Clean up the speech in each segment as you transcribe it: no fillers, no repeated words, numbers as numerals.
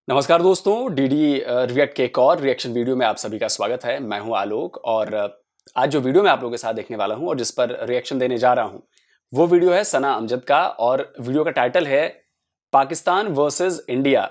नमस्कार दोस्तों, DD react के एक और रिएक्शन वीडियो में आप सभी का स्वागत है। मैं हूं आलोक और आज जो वीडियो मैं आप लोगों के साथ देखने वाला हूं और जिस पर रिएक्शन देने जा रहा हूं वो वीडियो है सना अमजद का और वीडियो का टाइटल है Pakistan versus India,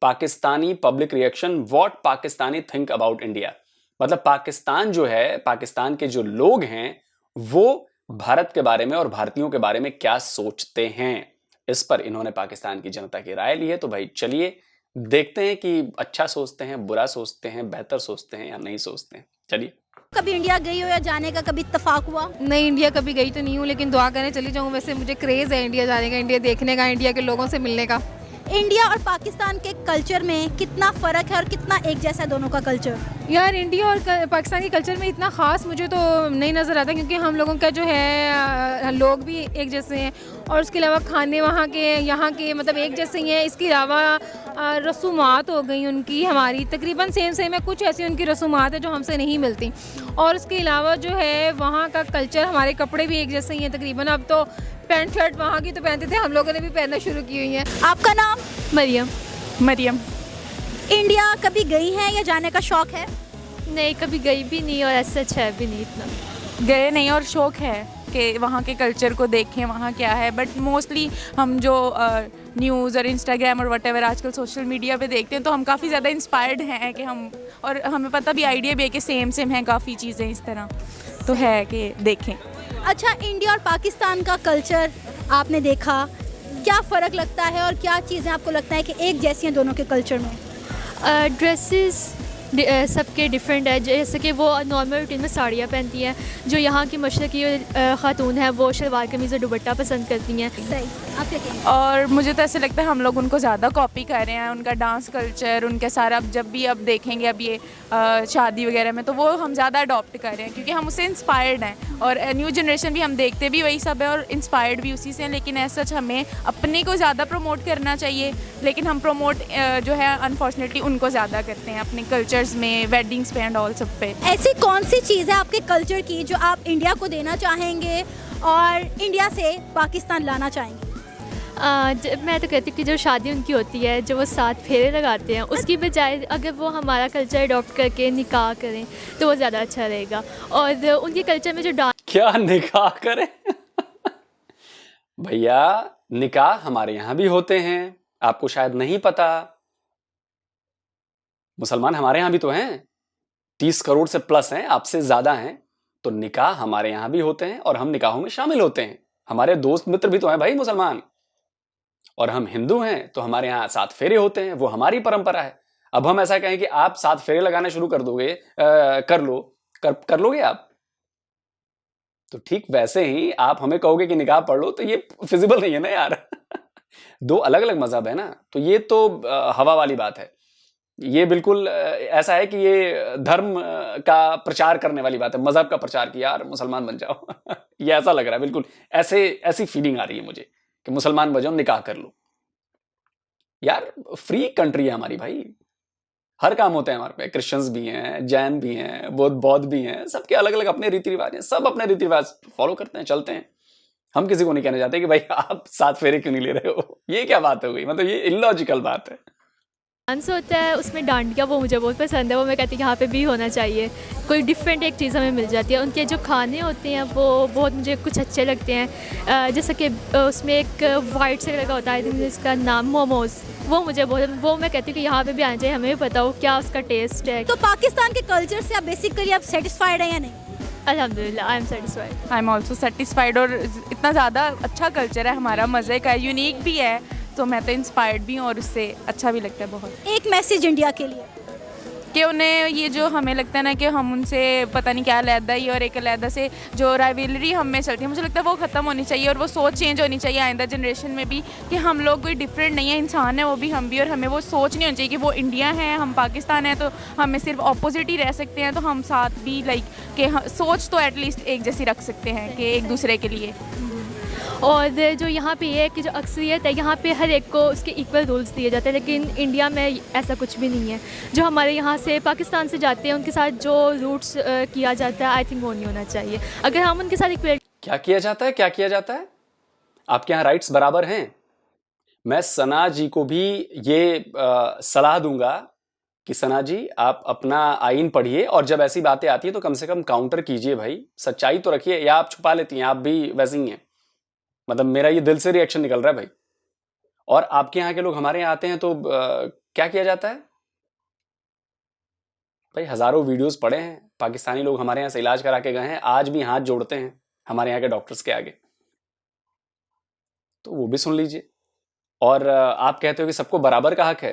Pakistani public reaction, what Pakistani think about India. मतलब पाकिस्तान जो है, पाकिस्तान के जो लोग हैं वो भारत के बारे में और भारतीयों के बारे में क्या सोचते हैं, इस पर इन्होंने पाकिस्तान की जनता की राय ली है। तो भाई चलिए देखते हैं कि अच्छा सोचते हैं, बुरा सोचते हैं, बेहतर सोचते हैं या नहीं सोचते हैं। चलिए। कभी इंडिया गई हो या जाने का कभी इत्तेफाक हुआ? नहीं, इंडिया कभी गई तो नहीं हूँ, लेकिन दुआ करने चली जाऊँ। वैसे मुझे क्रेज़ है इंडिया जाने का, इंडिया देखने का, इंडिया के लोगों से मिलने का। इंडिया और पाकिस्तान के कल्चर में कितना फ़र्क है और कितना एक जैसा है दोनों का कल्चर? यार इंडिया और पाकिस्तान के कल्चर में इतना ख़ास मुझे तो नहीं नज़र आता, क्योंकि हम लोगों का जो है लोग भी एक जैसे हैं और उसके अलावा खाने वहाँ के यहाँ के मतलब एक जैसे ही हैं। इसके अलावा रसूमात हो गई उनकी, हमारी तकरीबन सेम है। कुछ ऐसी उनकी रसूमात है जो हमसे नहीं मिलती। और उसके अलावा जो है वहाँ का कल्चर, हमारे कपड़े भी एक जैसे ही हैं तकरीबन। अब तो पैंट शर्ट वहाँ की तो पहनते थे, हम लोगों ने भी पहनना शुरू की हुई है। आपका नाम? मरियम। इंडिया कभी गई हैं या जाने का शौक़ है? नहीं, कभी गई भी नहीं और ऐसा अच्छा है भी नहीं इतना। गए नहीं और शौक़ है कि वहाँ के कल्चर को देखें, वहाँ क्या है। बट मोस्टली हम जो न्यूज़ और इंस्टाग्राम और व्हाटएवर आजकल सोशल मीडिया पे देखते हैं तो हम काफ़ी ज़्यादा इंस्पायर्ड हैं कि हम, और हमें पता भी आइडिया भी है कि सेम हैं काफ़ी चीज़ें इस तरह, तो है कि देखें। अच्छा, इंडिया और पाकिस्तान का कल्चर आपने देखा, क्या फ़र्क लगता है और क्या चीज़ें आपको लगता है कि एक जैसी हैं दोनों के कल्चर में? ड्रेसेस सबके डिफरेंट है। जैसे कि वो नॉर्मल रूटीन में साड़ियाँ पहनती हैं, जो यहाँ की मशरक़ी ख़ातून हैं वो शलवार कमीज़ और दुपट्टा पसंद करती हैं। सही, आप क्या कहेंगे? और मुझे तो ऐसे लगता है हम लोग उनको ज़्यादा कॉपी कर रहे हैं, उनका डांस कल्चर, उनके सारा। अब जब भी अब देखेंगे अब ये शादी वगैरह में तो वो हम ज़्यादा अडॉप्ट कर रहे हैं क्योंकि हम उससे इंस्पायर्ड हैं। और न्यू जनरेशन भी हम देखते भी वही सब है और इंस्पायर्ड भी उसी से हैं। लेकिन ऐसा सच हमें अपने को ज़्यादा प्रमोट करना चाहिए, लेकिन हम प्रमोट जो है अनफॉर्चुनेटली उनको ज़्यादा करते हैं अपने कल्चर्स में, वेडिंग्स पे एंड ऑल सब पे। ऐसी कौन सी चीज़ है आपके कल्चर की जो आप इंडिया को देना चाहेंगे और इंडिया से पाकिस्तान लाना चाहेंगे? मैं तो कहती हूँ कि जो शादी उनकी होती है, जो वो 7 फेरे लगाते हैं, उसकी बजाय अगर वो हमारा कल्चर अडॉप्ट करके निकाह करें तो वो ज़्यादा अच्छा रहेगा। और उनके कल्चर में जो डांस, क्या निकाह करें? भैया निकाह हमारे यहां भी होते हैं, आपको शायद नहीं पता। मुसलमान हमारे यहां भी तो हैं, 30 करोड़ से प्लस हैं, आपसे ज्यादा हैं। तो निकाह हमारे यहां भी होते हैं और हम निकाहों में शामिल होते हैं। हमारे दोस्त मित्र भी तो हैं भाई मुसलमान, और हम हिंदू हैं तो हमारे यहाँ 7 फेरे होते हैं, वो हमारी परंपरा है। अब हम ऐसा कहें कि आप 7 फेरे लगाना शुरू कर दोगे, कर लोगे आप, तो ठीक वैसे ही आप हमें कहोगे कि निकाह पढ़ लो, तो ये फिजिबल नहीं है ना यार। 2 अलग अलग मजहब है ना, तो ये तो हवा वाली बात है। ये बिल्कुल ऐसा है कि ये धर्म का प्रचार करने वाली बात है, मजहब का प्रचार कि यार मुसलमान बन जाओ। ये ऐसा लग रहा है, बिल्कुल ऐसी फीलिंग आ रही है मुझे कि मुसलमान बन जाओ, निकाह कर लो। यार फ्री कंट्री है हमारी भाई, हर काम होते हैं हमारे पे। क्रिश्चियंस भी हैं, जैन भी हैं, बौद्ध भी हैं, सबके अलग अलग अपने रीति रिवाज हैं, सब अपने रीति रिवाज फॉलो करते हैं, चलते हैं। हम किसी को नहीं कहना चाहते कि भाई आप 7 फेरे क्यों नहीं ले रहे हो। ये क्या बात हो गई, मतलब ये इलॉजिकल बात है। डांस होता है उसमें डांडिया, वो मुझे बहुत पसंद है। वो मैं कहती हूँ यहाँ पे भी होना चाहिए, कोई डिफरेंट एक चीज़ हमें मिल जाती है। उनके जो खाने होते हैं वो बहुत मुझे कुछ अच्छे लगते हैं। जैसे कि उसमें एक वाइट से लगा होता है, जिसका नाम मोमोज़, वो मुझे बहुत, वो मैं कहती हूँ कि यहाँ पे भी आना चाहिए, हमें भी पता हो क्या उसका टेस्ट है। तो पाकिस्तान के कल्चर से आप बेसिकली आप सेटिस्फाइड हैं या नहीं? अल्हम्दुलिल्लाह, I am satisfied. I am also satisfied. और इतना ज़्यादा अच्छा कल्चर है हमारा, मज़े का, यूनिक भी है, तो मैं तो इंस्पायर्ड भी हूँ और उससे अच्छा भी लगता है बहुत। एक मैसेज इंडिया के लिए कि उन्हें ये जो हमें लगता है ना कि हम उनसे पता नहीं क्या अलहदा ही, और एक अलहदा से जो राइवलरी हम में चलती है, मुझे लगता है वो ख़त्म होनी चाहिए और वो सोच चेंज होनी चाहिए आइंदा जनरेशन में भी कि हम लोग कोई डिफरेंट नहीं है, इंसान है वो भी, हम भी। और हमें वो सोच नहीं होनी चाहिए कि वो इंडिया है, हम पाकिस्तान है, तो हमें सिर्फ ऑपोजिट ही रह सकते हैं। तो हम साथ भी कि सोच तो एटलीस्ट एक जैसी रख सकते हैं कि एक दूसरे के लिए। और जो यहाँ पे ये है कि जो अक्सरियत है, यहाँ पे हर एक को उसके इक्वल रूल्स दिए जाते हैं, लेकिन इंडिया में ऐसा कुछ भी नहीं है। जो हमारे यहाँ से पाकिस्तान से जाते हैं उनके साथ जो रूट्स किया जाता है, आई थिंक वो नहीं होना चाहिए। अगर हम उनके साथ इक्वल, क्या किया जाता है, क्या किया जाता है? आपके यहाँ राइट्स बराबर हैं? मैं सना जी को भी ये सलाह दूंगा कि सना जी आप अपना आइन पढ़िए, और जब ऐसी बातें आती है तो कम से कम काउंटर कीजिए भाई, सच्चाई तो रखिए, या आप छुपा लेती हैं, आप भी वैसे ही हैं। मतलब मेरा ये दिल से रिएक्शन निकल रहा है भाई। और आपके यहाँ के लोग हमारे यहाँ आते हैं तो क्या किया जाता है भाई? हजारों वीडियोस पड़े हैं, पाकिस्तानी लोग हमारे यहाँ से इलाज करा के गए हैं, आज भी हाथ जोड़ते हैं हमारे यहाँ के डॉक्टर्स के आगे, तो वो भी सुन लीजिए। और आप कहते हो कि सबको बराबर का हक है।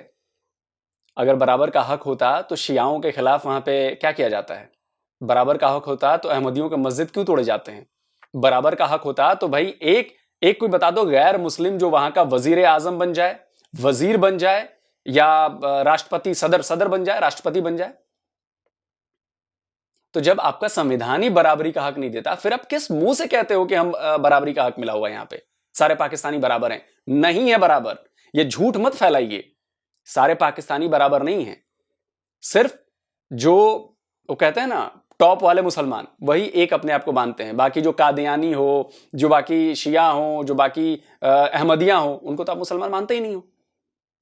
अगर बराबर का हक होता तो शियाओं के खिलाफ वहां पे क्या किया जाता है? बराबर का हक होता तो अहमदियों के मस्जिद क्यों तोड़े जाते हैं? बराबर का हक होता तो भाई एक एक कोई बता दो गैर मुस्लिम जो वहां का वजीर आजम बन जाए, वजीर बन जाए, या राष्ट्रपति, सदर बन जाए, राष्ट्रपति बन जाए। तो जब आपका संविधान ही बराबरी का हक नहीं देता, फिर आप किस मुंह से कहते हो कि हम बराबरी का हक मिला हुआ है, यहां पे सारे पाकिस्तानी बराबर हैं? नहीं है बराबर, ये झूठ मत फैलाइए। सारे पाकिस्तानी बराबर नहीं हैं। सिर्फ जो वो कहते हैं ना टॉप वाले मुसलमान, वही एक अपने आप को मानते हैं। बाकी जो कादियानी हो, जो बाकी शिया हो, जो बाकी अहमदिया हो, उनको तो आप मुसलमान मानते ही नहीं हो।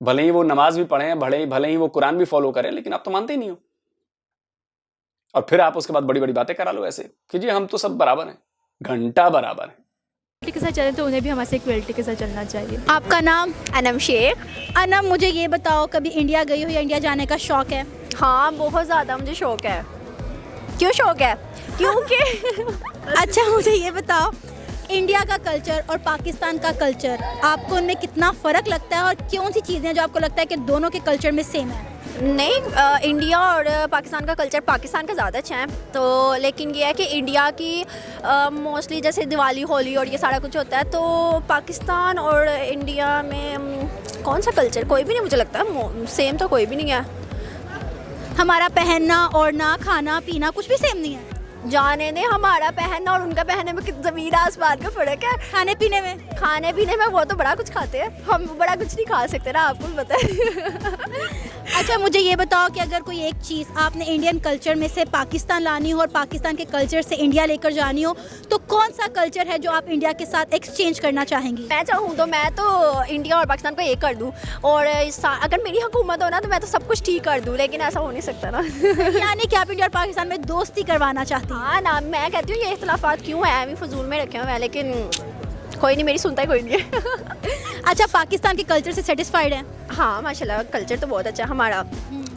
भले ही वो नमाज भी पढ़ें, भले ही वो कुरान भी फॉलो करें, लेकिन आप तो मानते ही नहीं हो। और फिर आप उसके बाद बड़ी बड़ी बातें करा लो ऐसे कि जी हम तो सब बराबर हैं, घंटा बराबर है। के साथ चले तो उन्हें भी हमारे इक्वलिटी के साथ चलना चाहिए। आपका नाम? अनम शेख। अनम, मुझे ये बताओ, कभी इंडिया गई हो या इंडिया जाने का शौक है? हाँ, बहुत ज़्यादा मुझे शौक है। क्यों शौक है? क्योंकि अच्छा, मुझे ये बताओ, इंडिया का कल्चर और पाकिस्तान का कल्चर, आपको उनमें कितना फ़र्क लगता है, और कौन सी चीज़ें जो आपको लगता है कि दोनों के कल्चर में सेम है? नहीं, इंडिया और पाकिस्तान का कल्चर, पाकिस्तान का ज़्यादा अच्छा है। तो लेकिन ये है कि इंडिया की मोस्टली जैसे दिवाली, होली और ये सारा कुछ होता है, तो पाकिस्तान और इंडिया में कौन सा कल्चर, कोई भी नहीं मुझे लगता है सेम, तो कोई भी नहीं है। हमारा पहनना, ओढ़ना, खाना पीना कुछ भी सेम नहीं है? जाने ने, हमारा पहनना और उनका पहनने में कितना ज़मीन आसमान का फ़र्क है। खाने पीने में? खाने पीने में वो तो बड़ा कुछ खाते हैं, हम बड़ा कुछ नहीं खा सकते ना, आपको भी पता है। अच्छा, मुझे ये बताओ कि अगर कोई एक चीज़ आपने इंडियन कल्चर में से पाकिस्तान लानी हो और पाकिस्तान के कल्चर से इंडिया लेकर जानी हो, तो कौन सा कल्चर है जो आप इंडिया के साथ एक्सचेंज करना चाहेंगी? मैं चाहूँ तो मैं तो इंडिया और पाकिस्तान को एक कर दूँ, और अगर मेरी हुकूमत हो ना तो मैं तो सब कुछ ठीक कर दूँ, लेकिन ऐसा हो नहीं सकता ना। यानी कि आप इंडिया और पाकिस्तान में दोस्ती करवाना चाहती हैं? हाँ ना, मैं कहती हूँ ये इख्तलाफात क्यों है, अभी फजूल में रखे हुए हैं, लेकिन कोई नहीं, मेरी सुनता ही कोई नहीं है। अच्छा, पाकिस्तान के कल्चर से सेटिस्फाइड हैं? हाँ माशाल्लाह, कल्चर तो बहुत अच्छा है हमारा।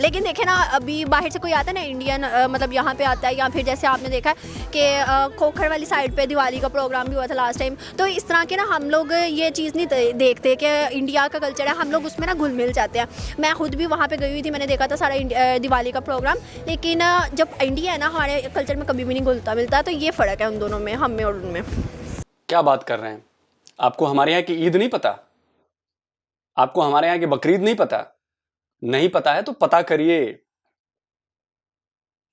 लेकिन देखे ना, अभी बाहर से कोई आता है ना इंडियन, मतलब यहाँ पे आता है, या फिर जैसे आपने देखा है कि खोखर वाली साइड पे दिवाली का प्रोग्राम भी हुआ था लास्ट टाइम, तो इस तरह के ना हम लोग ये चीज़ नहीं देखते कि इंडिया का कल्चर है, हम लोग उसमें ना घुल मिल जाते हैं। मैं खुद भी वहाँ पे गई हुई थी, मैंने देखा था सारा दिवाली का प्रोग्राम, लेकिन जब इंडिया है ना, हमारे कल्चर में कभी भी नहीं घुलता मिलता, तो ये फ़र्क है उन दोनों में, हम में और उनमें। क्या बात कर रहे हैं? आपको हमारे यहाँ की ईद नहीं पता? आपको हमारे यहाँ की बकरीद नहीं पता? नहीं पता है तो पता करिए।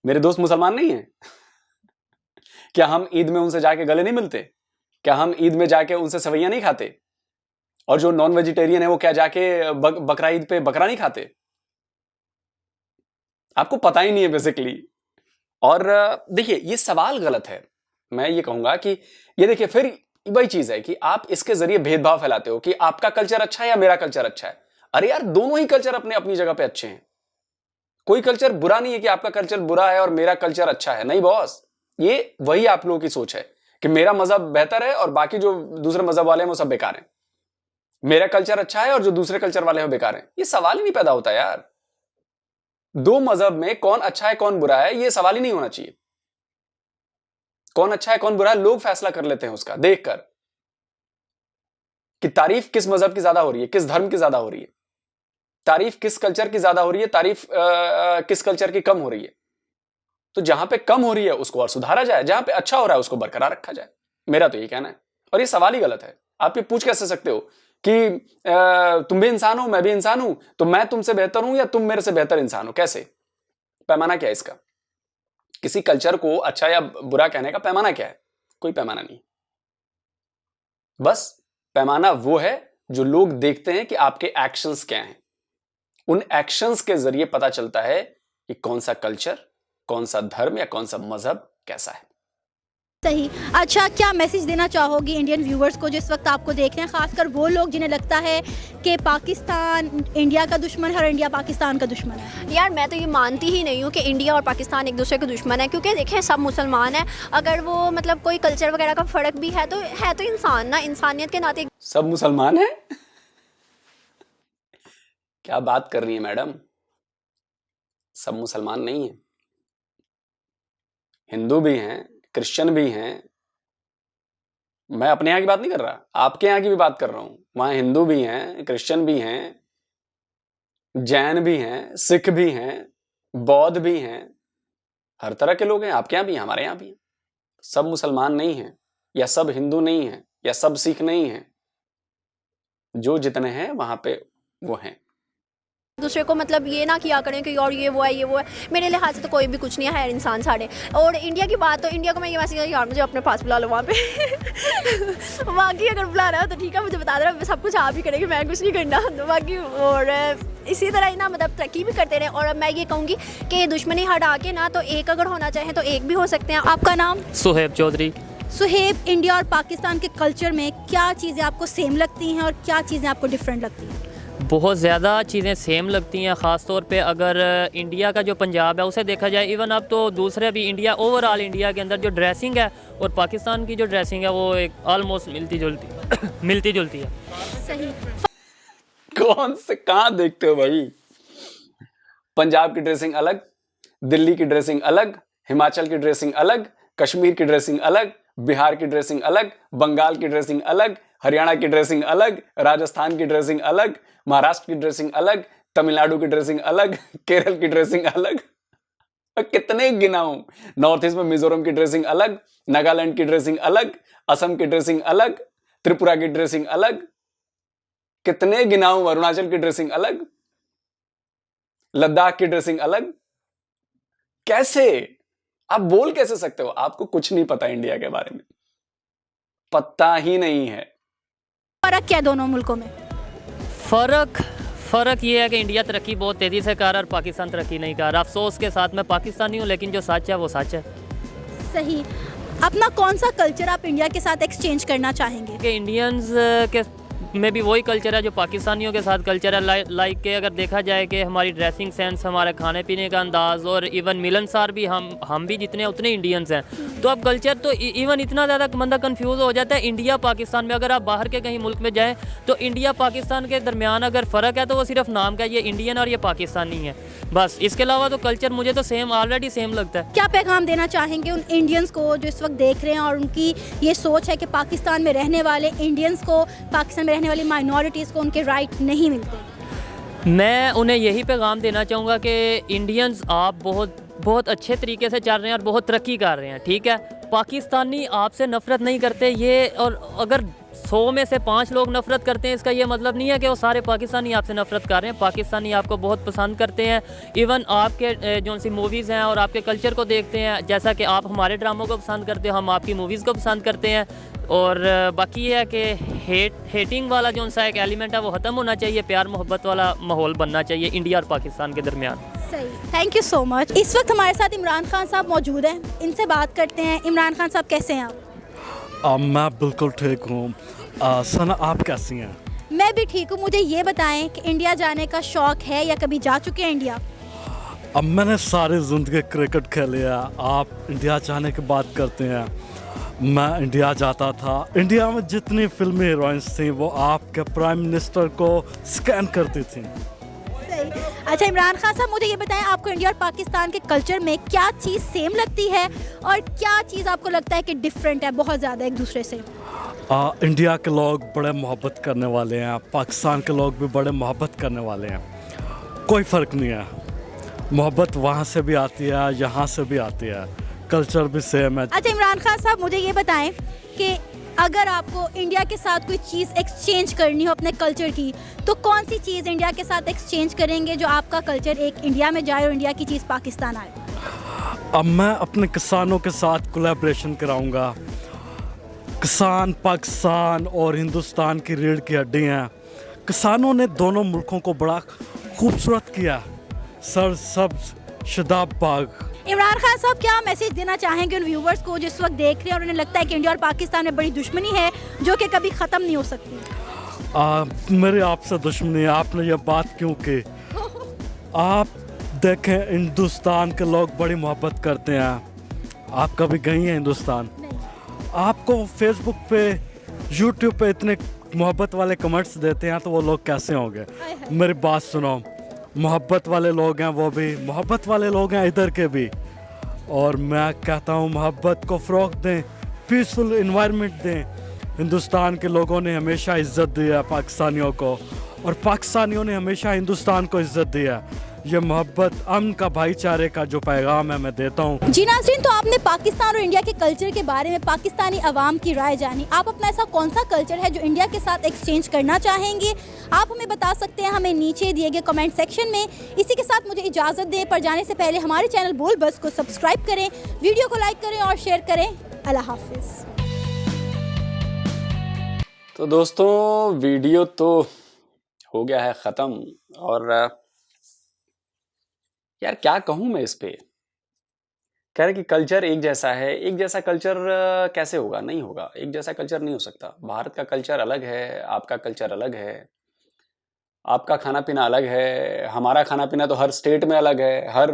मेरे दोस्त मुसलमान नहीं हैं? क्या हम ईद में उनसे जाके गले नहीं मिलते? क्या हम ईद में जाके उनसे सवैयां नहीं खाते? और जो नॉन वेजिटेरियन है वो क्या जाके बकरा ईद पे बकरा नहीं खाते? आपको पता ही नहीं है बेसिकली। और देखिए, ये सवाल गलत है। मैं ये कहूंगा कि ये देखिए, फिर वही चीज है कि आप इसके जरिए भेदभाव फैलाते हो कि आपका कल्चर अच्छा है या मेरा कल्चर अच्छा है। अरे यार, दोनों ही कल्चर अपने अपनी जगह पे अच्छे हैं। कोई कल्चर बुरा नहीं है कि आपका कल्चर बुरा है और मेरा कल्चर अच्छा है। नहीं बॉस, ये वही आप लोगों की सोच है कि मेरा मजहब बेहतर है और बाकी जो दूसरे मजहब वाले हैं वो सब बेकार हैं। मेरा कल्चर अच्छा है और जो दूसरे कल्चर वाले हैं वो बेकार हैं। ये सवाल ही नहीं पैदा होता यार। दो मजहब में कौन अच्छा है कौन बुरा है, ये सवाल ही नहीं होना चाहिए। कौन अच्छा है कौन बुरा है लोग फैसला कर लेते हैं उसका देखकर कि तारीफ किस मजहब की ज्यादा हो रही है, किस धर्म की ज्यादा हो रही है, तारीफ किस कल्चर की ज्यादा हो रही है, तारीफ किस कल्चर की कम हो रही है। तो जहां पे कम हो रही है उसको और सुधारा जाए, जहां पे अच्छा हो रहा है उसको बरकरार रखा जाए। मेरा तो यही कहना है। और ये सवाल ही गलत है। आप ये पूछ कैसे सकते हो कि तुम भी इंसान हो मैं भी इंसान हूं, तो मैं तुमसे बेहतर हूं या तुम मेरे से बेहतर इंसान हो? कैसे? पैमाना क्या है इसका? किसी कल्चर को अच्छा या बुरा कहने का पैमाना क्या है? कोई पैमाना नहीं। बस पैमाना वो है जो लोग देखते हैं कि आपके एक्शंस क्या हैं। उन एक्शंस के जरिए पता चलता है कि कौन सा कल्चर, कौन सा धर्म या कौन सा मजहब कैसा है। सही। अच्छा, क्या मैसेज देना चाहोगी इंडियन व्यूवर्स को जो इस वक्त आपको देख रहे हैं, खासकर वो लोग जिन्हें लगता है कि पाकिस्तान इंडिया का दुश्मन है और इंडिया पाकिस्तान का दुश्मन है? यार मैं तो ये मानती ही नहीं हूँ कि इंडिया और पाकिस्तान एक दूसरे के दुश्मन है, क्योंकि देखें सब मुसलमान हैं। अगर वो मतलब कोई कल्चर वगैरह का फ़र्क भी है तो इंसान ना, इंसानियत के नाते। सब मुसलमान हैं? क्या बात कर रही है मैडम? सब मुसलमान नहीं है, हिंदू भी हैं, क्रिश्चियन भी हैं। मैं अपने यहाँ की बात नहीं कर रहा, आपके यहाँ की भी बात कर रहा हूं। वहां हिंदू भी हैं, क्रिश्चियन भी हैं, जैन भी हैं, सिख भी हैं, बौद्ध भी हैं, हर तरह के लोग हैं। आपके यहाँ भी हैं, हमारे यहाँ भी हैं। सब मुसलमान नहीं हैं, या सब हिंदू नहीं हैं, या सब सिख नहीं हैं। जो जितने हैं वहां पे वो हैं। दूसरे को मतलब ये ना किया करें कि और ये वो है। मेरे लिहाज से तो कोई भी कुछ नहीं है इंसान साढ़े। और इंडिया की बात, तो इंडिया को मैं ये मैसेज यार मुझे अपने पास बुला लो वहाँ पे। बाकी अगर बुला रहा हो तो ठीक है, मुझे बता दे रहा, सब कुछ आप ही करेंगे, मैं कुछ नहीं करना। बाकी और इसी तरह ही ना मतलब तरक्की भी करते रहें। और मैं ये कहूँगी कि दुश्मनी हटा के ना तो एक अगर होना चाहें तो एक भी हो सकते हैं। आपका नाम? सुहेब चौधरी। सुहेब, इंडिया और पाकिस्तान के कल्चर में क्या चीज़ें आपको सेम लगती हैं और क्या चीज़ें आपको डिफरेंट लगती हैं? बहुत ज़्यादा चीज़ें सेम लगती हैं, ख़ास तौर पे अगर इंडिया का जो पंजाब है उसे देखा जाए, इवन अब तो दूसरे भी इंडिया, ओवरऑल इंडिया के अंदर जो ड्रेसिंग है और पाकिस्तान की जो ड्रेसिंग है वो एक ऑलमोस्ट मिलती जुलती है। सही। कौन से कहाँ देखते हो भाई? पंजाब की ड्रेसिंग अलग, दिल्ली की ड्रेसिंग अलग, हिमाचल की ड्रेसिंग अलग, कश्मीर की ड्रेसिंग अलग, बिहार की ड्रेसिंग अलग, बंगाल की ड्रेसिंग अलग, हरियाणा की ड्रेसिंग अलग, राजस्थान की ड्रेसिंग अलग, महाराष्ट्र की ड्रेसिंग अलग, तमिलनाडु की ड्रेसिंग अलग, केरल की ड्रेसिंग अलग। कितने गिनाऊं? नॉर्थ ईस्ट में मिजोरम की ड्रेसिंग अलग, नागालैंड की ड्रेसिंग अलग, असम की ड्रेसिंग अलग, त्रिपुरा की ड्रेसिंग अलग। कितने गिनाऊं? अरुणाचल की ड्रेसिंग अलग, लद्दाख की ड्रेसिंग अलग। कैसे आप बोल कैसे सकते हो? आपको कुछ नहीं पता इंडिया के बारे में, पता ही नहीं है। फर्क क्या है दोनों मुल्कों में? फ़र्क ये है कि इंडिया तरक्की बहुत तेज़ी से कर रहा है और पाकिस्तान तरक्की नहीं कर रहा। अफसोस के साथ मैं पाकिस्तानी हूँ, लेकिन जो सच है वो सच है। सही। अपना कौन सा कल्चर आप इंडिया के साथ एक्सचेंज करना चाहेंगे? कि इंडियंस के में भी वही कल्चर है जो पाकिस्तानियों के साथ कल्चर है। लाइक के अगर देखा जाए कि हमारी ड्रेसिंग सेंस, हमारे खाने पीने का अंदाज़ और इवन मिलनसार भी हम भी जितने उतने इंडियंस हैं। तो अब कल्चर तो इवन इतना ज़्यादा बंदा कंफ्यूज हो जाता है इंडिया पाकिस्तान में। अगर आप बाहर के कहीं मुल्क में जाएँ तो इंडिया पाकिस्तान के दरमियान अगर फ़र्क है तो वो सिर्फ नाम का, ये इंडियन और ये पाकिस्तानी है बस। इसके अलावा तो कल्चर मुझे तो ऑलरेडी सेम लगता है। क्या पैगाम देना चाहेंगे उन इंडियंस को जो इस वक्त देख रहे हैं और उनकी ये सोच है कि पाकिस्तान में रहने वाले इंडियंस को, पाकिस्तान में रहने वाली माइनॉरिटीज़ को उनके राइट नहीं मिलते? मैं उन्हें यही पैगाम देना चाहूँगा कि इंडियंस आप बहुत अच्छे तरीके से चल रहे हैं और बहुत तरक्की कर रहे हैं, ठीक है। पाकिस्तानी आपसे नफ़रत नहीं करते ये, और अगर 100 में से 5 लोग नफ़रत करते हैं, इसका ये मतलब नहीं है कि वो सारे पाकिस्तानी आपसे नफ़रत कर रहे हैं। पाकिस्तानी आपको बहुत पसंद करते हैं, इवन आपके जो सी मूवीज़ हैं और आपके कल्चर को देखते हैं। जैसा कि आप हमारे ड्रामों को पसंद करते हो, हम आपकी मूवीज़ को पसंद करते हैं। और बाकी ये है कि हेटिंग वाला जो सा एक एलिमेंट है वो ख़त्म होना चाहिए, प्यार मोहब्बत वाला माहौल बनना चाहिए इंडिया और पाकिस्तान के दरमियान। सही। Thank you so much. इस वक्त हमारे साथ इमरान खान साहब मौजूद हैं, इनसे बात करते हैं। इमरान खान साहब कैसे हैं आप? मैं बिल्कुल ठीक हूँ। सना, आप कैसी हैं? मैं भी ठीक हूँ। मुझे ये बताएं कि इंडिया जाने का शौक़ है या कभी जा चुके हैं इंडिया? अब मैंने सारी ज़िंदगी क्रिकेट खेली है। आप इंडिया जाने की बात करते हैं, मैं इंडिया जाता था। इंडिया में जितनी फिल्मी हीरोइंस थी वो आपके प्राइम मिनिस्टर को स्कैन करती थी। सही। अच्छा इमरान खान साहब, मुझे ये बताएं आपको इंडिया और पाकिस्तान के कल्चर में क्या चीज़ सेम लगती है और क्या चीज़ आपको लगता है कि डिफरेंट है बहुत ज़्यादा एक दूसरे से? इंडिया के लोग बड़े मोहब्बत करने वाले हैं, पाकिस्तान के लोग भी बड़े मोहब्बत करने वाले हैं। कोई फ़र्क नहीं है, मोहब्बत वहाँ से भी आती है, यहाँ से भी आती है, कल्चर भी सेम है। अच्छा इमरान खान साहब, मुझे ये बताएं कि अगर आपको इंडिया के साथ कोई चीज़ एक्सचेंज करनी हो अपने कल्चर की, तो कौन सी चीज़ इंडिया के साथ एक्सचेंज करेंगे जो आपका कल्चर एक इंडिया में जाए और इंडिया की चीज़ पाकिस्तान आए? अब मैं अपने किसानों के साथ कोलैबोरेशन कराऊंगा। किसान पाकिस्तान और हिंदुस्तान की रीढ़ की हड्डी हैं। किसानों ने दोनों मुल्कों को बड़ा खूबसूरत किया। सरसब्ज शादाब बाग इमरान खान साहब क्या मैसेज देना चाहेंगे उन व्यूवर्स को जिस वक्त देख रहे हैं और उन्हें लगता है कि इंडिया और पाकिस्तान में बड़ी दुश्मनी है जो कि कभी ख़त्म नहीं हो सकती? मेरी आपसे दुश्मनी है, आपने ये बात क्यों की? आप देखें, हिंदुस्तान के लोग बड़ी मोहब्बत करते हैं। आप कभी गई हैं हिंदुस्तान? आपको फेसबुक पे, यूट्यूब पे इतने मोहब्बत वाले कमेंट्स देते हैं, तो वो लोग कैसे होंगे? मेरी बात सुनो, मोहब्बत वाले लोग हैं, वो भी मोहब्बत वाले लोग हैं इधर के भी, और मैं कहता हूँ मोहब्बत को फ़रोग़ दें, पीसफुल इन्वायरमेंट दें। हिंदुस्तान के लोगों ने हमेशा इज़्ज़त दी है पाकिस्तानियों को, और पाकिस्तानियों ने हमेशा हिंदुस्तान को इज़्ज़त दी है। ये मोहब्बत, अमन का, भाईचारे का जो पैगाम है मैं देता हूँ। जी नाज़रीन, तो आपने पाकिस्तान और इंडिया के कल्चर के बारे में पाकिस्तानी अवाम की राय जानी। आप अपना ऐसा कौन सा कल्चर है जो इंडिया के साथ एक्सचेंज करना चाहेंगे, आप हमें बता सकते हैं हमें नीचे दिए गए कमेंट सेक्शन में। इसी के साथ मुझे इजाज़त दें, पर जाने से पहले हमारे चैनल बोल बस को सब्सक्राइब करें, वीडियो को लाइक करें और शेयर करें। अल्लाह हाफिज़। तो दोस्तों, वीडियो तो हो गया है ख़त्म, और यार क्या कहूँ मैं इस पे। कह रहे कि कल्चर एक जैसा है, एक जैसा कल्चर कैसे होगा? नहीं होगा, एक जैसा कल्चर नहीं हो सकता। भारत का कल्चर अलग है, आपका कल्चर अलग है, आपका खाना पीना अलग है, हमारा खाना पीना तो हर स्टेट में अलग है, हर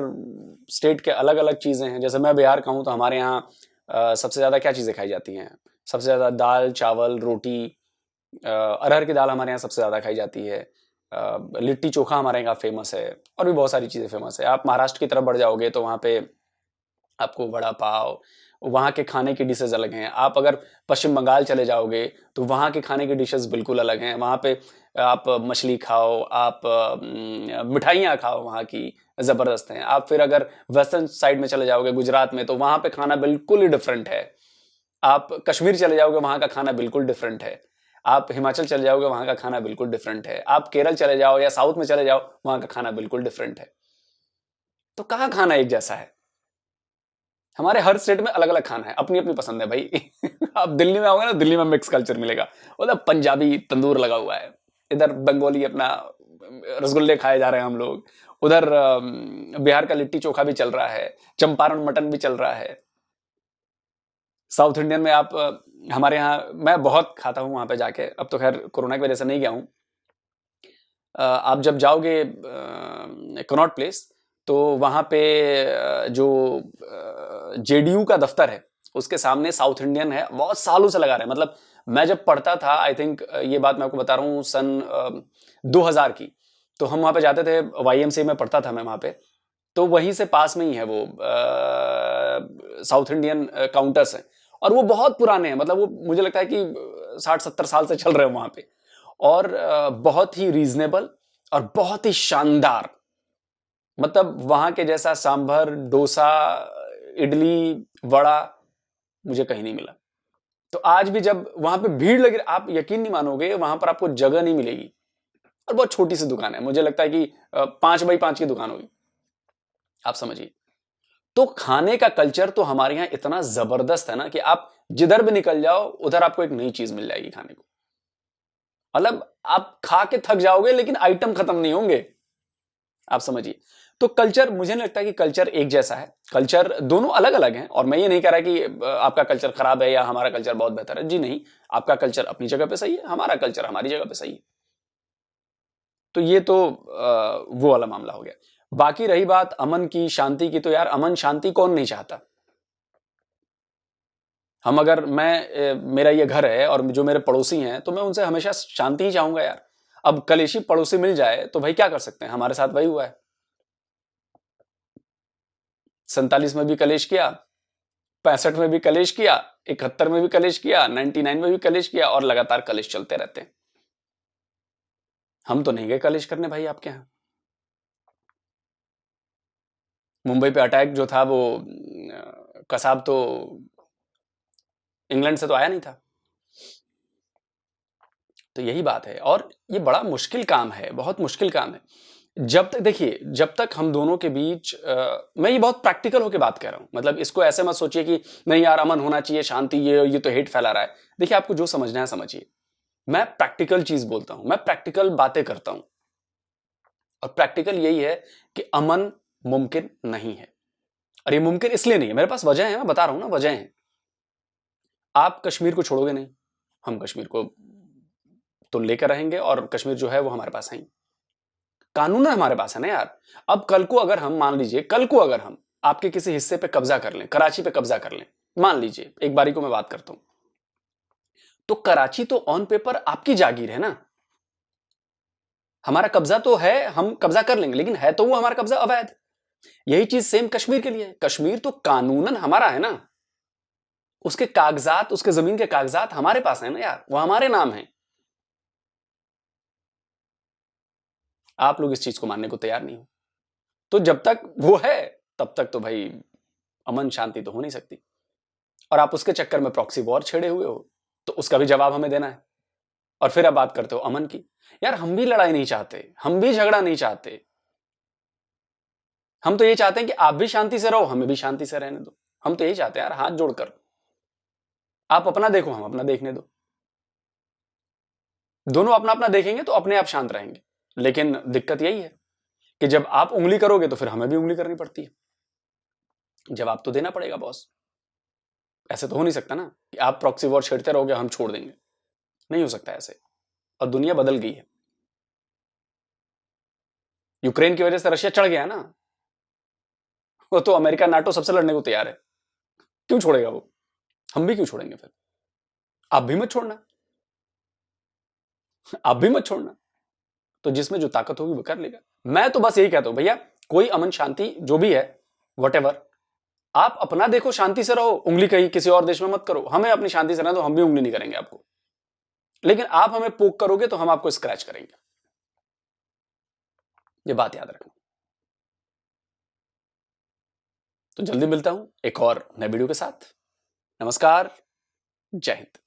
स्टेट के अलग अलग चीज़ें हैं। जैसे मैं बिहार का हूँ, तो हमारे यहाँ सबसे ज़्यादा क्या चीज़ें खाई जाती हैं? सबसे ज़्यादा दाल, चावल, रोटी, अरहर की दाल हमारे यहाँ सबसे ज़्यादा खाई जाती है। लिट्टी चोखा हमारे यहाँ फेमस है, और भी बहुत सारी चीज़ें फेमस है। आप महाराष्ट्र की तरफ बढ़ जाओगे तो वहाँ पे आपको वड़ा पाव, वहाँ के खाने की डिशेज़ अलग हैं। आप अगर पश्चिम बंगाल चले जाओगे तो वहाँ के खाने की डिशेज़ बिल्कुल अलग हैं। वहाँ पे आप मछली खाओ, आप मिठाइयाँ खाओ, वहाँ की ज़बरदस्त हैं। आप फिर अगर वेस्टर्न साइड में चले जाओगे, गुजरात में, तो वहाँ पे खाना बिल्कुल ही डिफरेंट है। आप कश्मीर चले जाओगे, वहाँ का खाना बिल्कुल डिफरेंट है। आप हिमाचल चले जाओगे, वहाँ का खाना बिल्कुल डिफरेंट है। आप केरल चले जाओ या साउथ में चले जाओ, वहाँ का खाना बिल्कुल डिफरेंट है। तो कहाँ खाना एक जैसा है? हमारे हर स्टेट में अलग अलग खाना है, अपनी अपनी पसंद है भाई। आप दिल्ली में आओगे ना, दिल्ली में मिक्स कल्चर मिलेगा। मतलब पंजाबी तंदूर लगा हुआ है, इधर बंगाली अपना रसगुल्ले खाए जा रहे हैं हम लोग, उधर बिहार का लिट्टी चोखा भी चल रहा है, चंपारण मटन भी चल रहा है। साउथ इंडियन में आप हमारे यहाँ, मैं बहुत खाता हूँ वहाँ पे जाके, अब तो खैर कोरोना की वजह से नहीं गया हूँ। आप जब जाओगे कनॉट प्लेस, तो वहाँ पे जो जेडीयू का दफ्तर है, उसके सामने साउथ इंडियन है, बहुत सालों से लगा रहे हैं। मतलब मैं जब पढ़ता था, आई थिंक ये बात मैं आपको बता रहा हूँ सन 2000 की, तो हम वहाँ पे जाते थे, YMCA में पढ़ता था मैं वहाँ पे, तो वहीं से पास में ही है वो साउथ इंडियन काउंटर्स हैं, और वो बहुत पुराने हैं। मतलब वो मुझे लगता है कि 60-70 साल से चल रहे हैं वहाँ पे, और बहुत ही रीजनेबल और बहुत ही शानदार। मतलब वहाँ के जैसा सांभर, डोसा, इडली, वड़ा मुझे कहीं नहीं मिला। तो आज भी जब वहाँ पे भीड़ लगी, आप यकीन नहीं मानोगे, वहाँ पर आपको जगह नहीं मिलेगी, और बहुत छोटी सी दुकान है। मुझे लगता है कि 5x5 की दुकान होगी, आप समझिए। तो खाने का कल्चर तो हमारे यहाँ इतना जबरदस्त है ना कि आप जिधर भी निकल जाओ, उधर आपको एक नई चीज मिल जाएगी खाने को। मतलब आप खा के थक जाओगे, लेकिन आइटम खत्म नहीं होंगे, आप समझिए। तो कल्चर, मुझे नहीं लगता कि कल्चर एक जैसा है। कल्चर दोनों अलग अलग हैं, और मैं ये नहीं कह रहा कि आपका कल्चर खराब है या हमारा कल्चर बहुत बेहतर है। जी नहीं, आपका कल्चर अपनी जगह पे सही है, हमारा कल्चर हमारी जगह पे सही है। तो ये तो वो वाला मामला हो गया। बाकी रही बात अमन की, शांति की, तो यार अमन शांति कौन नहीं चाहता? हम अगर मेरा ये घर है और जो मेरे पड़ोसी हैं, तो मैं उनसे हमेशा शांति ही चाहूंगा यार। अब कलेशी पड़ोसी मिल जाए तो भाई क्या कर सकते हैं? हमारे साथ वही हुआ है। 47 में भी कलेश किया, 65 में भी कलेश किया, 71 में भी कलेश किया, 99 में भी कलेश किया, और लगातार कलेश चलते रहते हैं। हम तो नहीं गए कलेश करने भाई आपके यहाँ। मुंबई पे अटैक जो था, वो कसाब तो इंग्लैंड से तो आया नहीं था। तो यही बात है, और ये बड़ा मुश्किल काम है, बहुत मुश्किल काम है। जब तक, देखिए, जब तक हम दोनों के बीच मैं ये बहुत प्रैक्टिकल होकर बात कर रहा हूं। मतलब इसको ऐसे मत सोचिए कि नहीं यार अमन होना चाहिए, शांति, ये तो हेट फैला रहा है। देखिए, आपको जो समझना है समझिए। मैं प्रैक्टिकल चीज बोलता हूं, मैं प्रैक्टिकल बातें करता हूं, और प्रैक्टिकल यही है कि अमन मुमकिन नहीं है। और ये मुमकिन इसलिए नहीं है, मेरे पास वजह है, मैं बता रहा हूं ना वजह है। आप कश्मीर को छोड़ोगे नहीं, हम कश्मीर को तो लेकर रहेंगे और कश्मीर जो है वो हमारे पास है ही। कानून हमारे पास है ना यार। अब कल को अगर हम, मान लीजिए कल को अगर हम आपके किसी हिस्से पे कब्जा कर लें, कराची पे कब्जा कर लें, मान लीजिए एक बारी को मैं बात करता हूं, तो कराची तो ऑन पेपर आपकी जागीर है ना, हमारा कब्जा तो है, हम कब्जा कर लेंगे, लेकिन है तो वो हमारा कब्जा अवैध। यही चीज सेम कश्मीर के लिए है। कश्मीर तो कानूनन हमारा है ना, उसके कागजात, उसके जमीन के कागजात हमारे पास है ना यार, वो हमारे नाम है। आप लोग इस चीज को मानने को तैयार नहीं हो, तो जब तक वो है तब तक तो भाई अमन शांति तो हो नहीं सकती। और आप उसके चक्कर में प्रॉक्सी वॉर छेड़े हुए हो, तो उसका भी जवाब हमें देना है। और फिर अब बात करते हो अमन की। यार हम भी लड़ाई नहीं चाहते, हम भी झगड़ा नहीं चाहते, हम तो ये चाहते हैं कि आप भी शांति से रहो, हमें भी शांति से रहने दो। हम तो यही चाहते हैं यार, हाथ जोड़कर, आप अपना देखो, हम अपना देखने दो। दोनों अपना अपना देखेंगे तो अपने आप शांत रहेंगे। लेकिन दिक्कत यही है कि जब आप उंगली करोगे तो फिर हमें भी उंगली करनी पड़ती है। जवाब तो देना पड़ेगा बॉस। ऐसे तो हो नहीं सकता ना कि आप प्रॉक्सी वॉर छेड़ते रहोगे, हम छोड़ देंगे। नहीं हो सकता ऐसे। और दुनिया बदल गई है। यूक्रेन की वजह से रशिया चढ़ गया ना, वो तो अमेरिका नाटो सबसे लड़ने को तैयार है। क्यों छोड़ेगा वो? हम भी क्यों छोड़ेंगे फिर? आप भी मत छोड़ना, आप भी मत छोड़ना। तो जिसमें जो ताकत होगी वो कर लेगा। मैं तो बस यही कहता हूं भैया, कोई अमन शांति जो भी है, वटेवर, आप अपना देखो, शांति से रहो, उंगली कहीं किसी और देश में मत करो। हमें अपनी शांति से रहना दो, हम भी उंगली नहीं करेंगे आपको। लेकिन आप हमें पोक करोगे तो हम आपको स्क्रैच करेंगे। ये बात याद रखना। तो जल्दी मिलता हूं एक और नए वीडियो के साथ। नमस्कार, जय हिंद।